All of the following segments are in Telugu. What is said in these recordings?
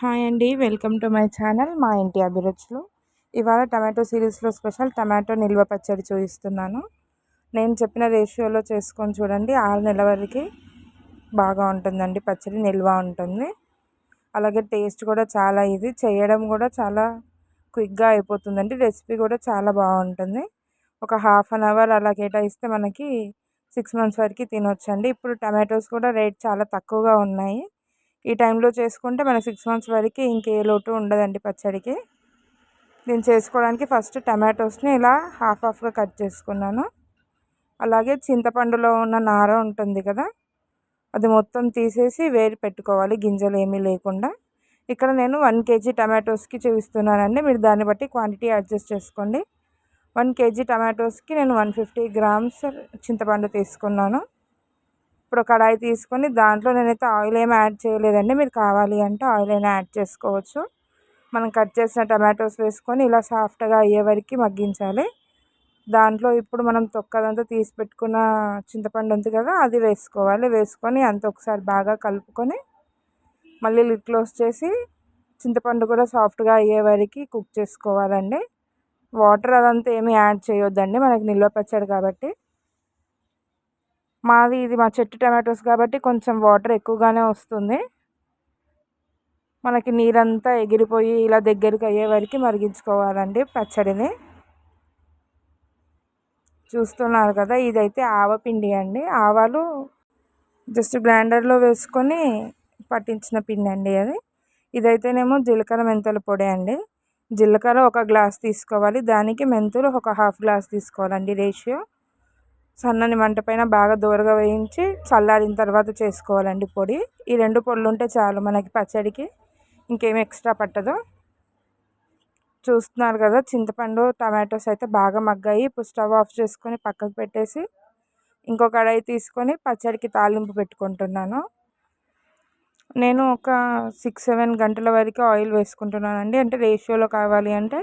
హాయ్ అండి, వెల్కమ్ టు మై ఛానల్ మా ఇంటి అభిరుచులు. ఇవాళ టమాటో సిరీస్లో స్పెషల్ టమాటో నిల్వ పచ్చడి చూపిస్తున్నాను. నేను చెప్పిన రేషియోలో చేసుకొని చూడండి, 6 నెలల వరకు బాగా ఉంటుందండి. పచ్చడి నిల్వ ఉంటుంది. అలాగే టేస్ట్ కూడా చాలా ఇది చేయడం కూడా చాలా క్విక్గా అయిపోతుందండి. రెసిపీ కూడా చాలా బాగుంటుంది. ఒక ½ అన్ అవర్ అలా కేటాయిస్తే మనకి 6 మంత్స్ వరకు తినొచ్చండి. ఇప్పుడు టమాటోస్ కూడా రేట్ చాలా తక్కువగా ఉన్నాయి. ఈ టైంలో చేసుకుంటే మనకు 6 మంత్స్ వరకు ఇంకే లోటు ఉండదండి పచ్చడికి. నేను చేసుకోవడానికి ఫస్ట్ టమాటోస్ని ఇలా హాఫ్గా కట్ చేసుకున్నాను. అలాగే చింతపండులో ఉన్న నార ఉంటుంది కదా, అది మొత్తం తీసేసి వేడి పెట్టుకోవాలి, గింజలు ఏమీ లేకుండా. ఇక్కడ నేను 1 kg టమాటోస్కి చూపిస్తున్నానండి. మీరు దాన్ని బట్టి క్వాంటిటీ అడ్జస్ట్ చేసుకోండి. 1 kg టమాటోస్కి నేను 150 grams చింతపండు తీసుకున్నాను. ఇప్పుడు కడాయి తీసుకొని దాంట్లో నేనైతే ఆయిల్ ఏమి యాడ్ చేయలేదండి. మీరు కావాలి అంటే ఆయిల్ అయినా యాడ్ చేసుకోవచ్చు. మనం కట్ చేసిన టమాటోస్ వేసుకొని ఇలా సాఫ్ట్గా అయ్యే వరకు మగ్గించాలి. దాంట్లో ఇప్పుడు మనం తొక్కదంతా తీసి పెట్టుకున్న చింతపండు ఉంది కదా, అది వేసుకోవాలి. వేసుకొని అంత ఒకసారి బాగా కలుపుకొని మళ్ళీ లిడ్ క్లోజ్ చేసి చింతపండు కూడా సాఫ్ట్గా అయ్యే వరకు కుక్ చేసుకోవాలండి. వాటర్ అదంతా ఏమి యాడ్ చేయొద్దండి, మనకి నిల్వ పచ్చడి కాబట్టి. ఇది మా చెట్టు టమాటోస్ కాబట్టి కొంచెం వాటర్ ఎక్కువగానే వస్తుంది. మనకి నీరంతా ఎగిరిపోయి ఇలా దగ్గరికి అయ్యే వరకు మరిగించుకోవాలండి పచ్చడిని. చూస్తున్నారు కదా, ఇదైతే ఆవపిండి అండి. ఆవాలు జస్ట్ గ్రైండర్లో వేసుకొని పట్టించిన పిండి అండి అది. ఇదైతేనేమో జీలకర్ర మెంతుల పొడి అండి. జీలకర్ర 1 గ్లాస్ తీసుకోవాలి, దానికి మెంతులు ఒక ½ గ్లాస్ తీసుకోవాలండి రేషియో. సన్నని మంట పైన బాగా దూరగా వేయించి చల్లారిన తర్వాత చేసుకోవాలండి పొడి. ఈ 2 పొడులు ఉంటే చాలు మనకి పచ్చడికి, ఇంకేమి ఎక్స్ట్రా పట్టదు. చూస్తున్నారు కదా, చింతపండు టమాటోస్ అయితే బాగా మగ్గాయి. ఇప్పుడు స్టవ్ ఆఫ్ చేసుకొని పక్కకు పెట్టేసి ఇంకో కడాయి తీసుకొని పచ్చడికి తాలింపు పెట్టుకుంటున్నాను. నేను ఒక 6-7 గంటల వరకు ఆయిల్ వేసుకుంటున్నానండి. అంటే రేషియోలో కావాలి అంటే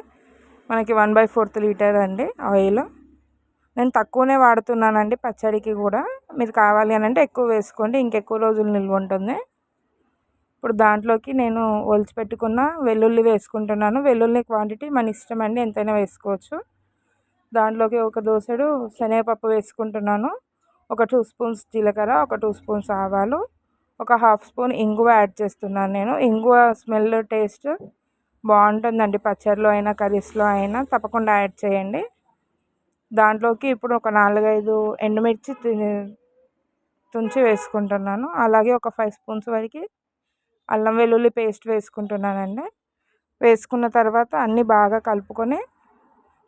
మనకి 1/4 లీటర్ అండి ఆయిల్. నేను తక్కువనే వాడుతున్నానండి పచ్చడికి కూడా. మీరు కావాలి అని అంటే ఎక్కువ వేసుకోండి, ఇంకెక్కువ రోజులు నిల్వ ఉంటుంది. ఇప్పుడు దాంట్లోకి నేను ఒలిచి పెట్టుకున్న వెల్లుల్లి వేసుకుంటున్నాను. వెల్లుల్లి క్వాంటిటీ మన ఇష్టం అండి, ఎంతైనా వేసుకోవచ్చు. దాంట్లోకి ఒక దోసెడు శనగపప్పు వేసుకుంటున్నాను. ఒక 2 స్పూన్స్ జీలకర్ర, ఒక 2 స్పూన్స్ ఆవాలు, ఒక ½ స్పూన్ ఇంగువ యాడ్ చేస్తున్నాను నేను. ఇంగువ స్మెల్ టేస్ట్ బాగుంటుందండి, పచ్చడిలో అయినా కర్రీస్లో అయినా తప్పకుండా యాడ్ చేయండి. దాంట్లోకి ఇప్పుడు ఒక 4-5 ఎండుమిర్చి తుంచి వేసుకుంటున్నాను. అలాగే ఒక 5 స్పూన్స్ వరకు అల్లం వెల్లుల్లి పేస్ట్ వేసుకుంటున్నానండి. వేసుకున్న తర్వాత అన్నీ బాగా కలుపుకొని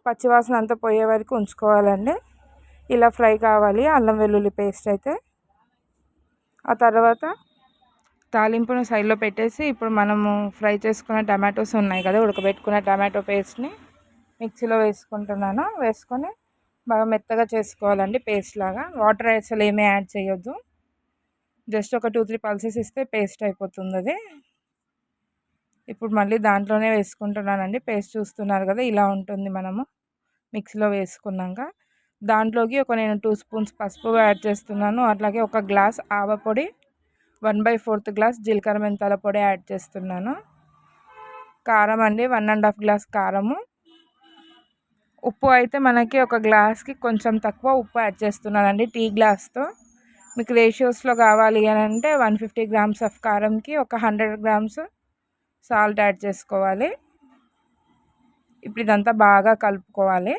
పచ్చివాసన అంతా పోయే వరకు ఉంచుకోవాలండి. ఇలా ఫ్రై కావాలి అల్లం వెల్లుల్లి పేస్ట్ అయితే. ఆ తర్వాత తాలింపును సైడ్లో పెట్టేసి ఇప్పుడు మనము ఫ్రై చేసుకున్న టమాటోస్ ఉన్నాయి కదా, ఉడకబెట్టుకున్న టమాటో పేస్ట్ని మిక్సీలో వేసుకుంటున్నాను. వేసుకొని బాగా మెత్తగా చేసుకోవాలండి పేస్ట్ లాగా. వాటర్ అసలు ఏమీ యాడ్ చేయొద్దు, జస్ట్ ఒక 2-3 పల్సెస్ ఇస్తే పేస్ట్ అయిపోతుంది అది. ఇప్పుడు మళ్ళీ దాంట్లోనే వేసుకుంటున్నానండి పేస్ట్. చూస్తున్నారు కదా, ఇలా ఉంటుంది మనము మిక్సీలో వేసుకున్నాక. దాంట్లోకి నేను 2 స్పూన్స్ పసుపు యాడ్ చేస్తున్నాను. అట్లాగే 1 గ్లాస్ ఆవపొడి, 1/4 గ్లాస్ జీలకర్ర మెంతాల పొడి యాడ్ చేస్తున్నాను. కారం అండి, 1½ గ్లాస్ కారము. ఉప్పు అయితే మనకి 1 గ్లాస్కి కొంచెం తక్కువ ఉప్పు యాడ్ చేస్తున్నానండి టీ గ్లాస్తో. మీకు రేషియోస్లో కావాలి అని అంటే 150 grams ఆఫ్ కారంకి ఒక 100 grams సాల్ట్ యాడ్ చేసుకోవాలి. ఇప్పుడు ఇదంతా బాగా కలుపుకోవాలి,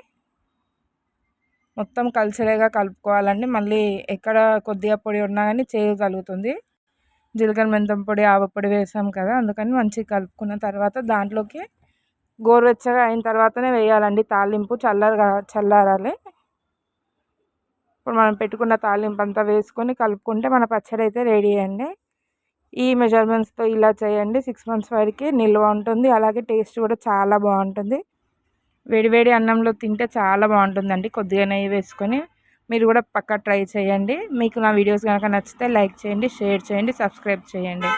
మొత్తం కలిసేలాగా కలుపుకోవాలండి. మళ్ళీ ఎక్కడ కొద్దిగా పొడి ఉన్నా కానీ చేదు కలుగుతుంది. జీలకర్ర మెంతం పొడి ఆవపొడి వేసాం కదా, అందుకని మంచిగా కలుపుకున్న తర్వాత దాంట్లోకి గోరువెచ్చగా అయిన తర్వాతనే వేయాలండి తాలింపు. చల్లారాలి. ఇప్పుడు మనం పెట్టుకున్న తాలింపు అంతా వేసుకొని కలుపుకుంటే మన పచ్చడి అయితే రెడీ అండి. ఈ మెజర్మెంట్స్తో ఇలా చేయండి, 6 months వరకు నిల్వ ఉంటుంది. అలాగే టేస్ట్ కూడా చాలా బాగుంటుంది. వేడివేడి అన్నంలో తింటే చాలా బాగుంటుందండి, కొద్దిగా నెయ్యి వేసుకొని. మీరు కూడా పక్కా ట్రై చేయండి. మీకు నా వీడియోస్ కనుక నచ్చితే లైక్ చేయండి, షేర్ చేయండి, సబ్స్క్రైబ్ చేయండి.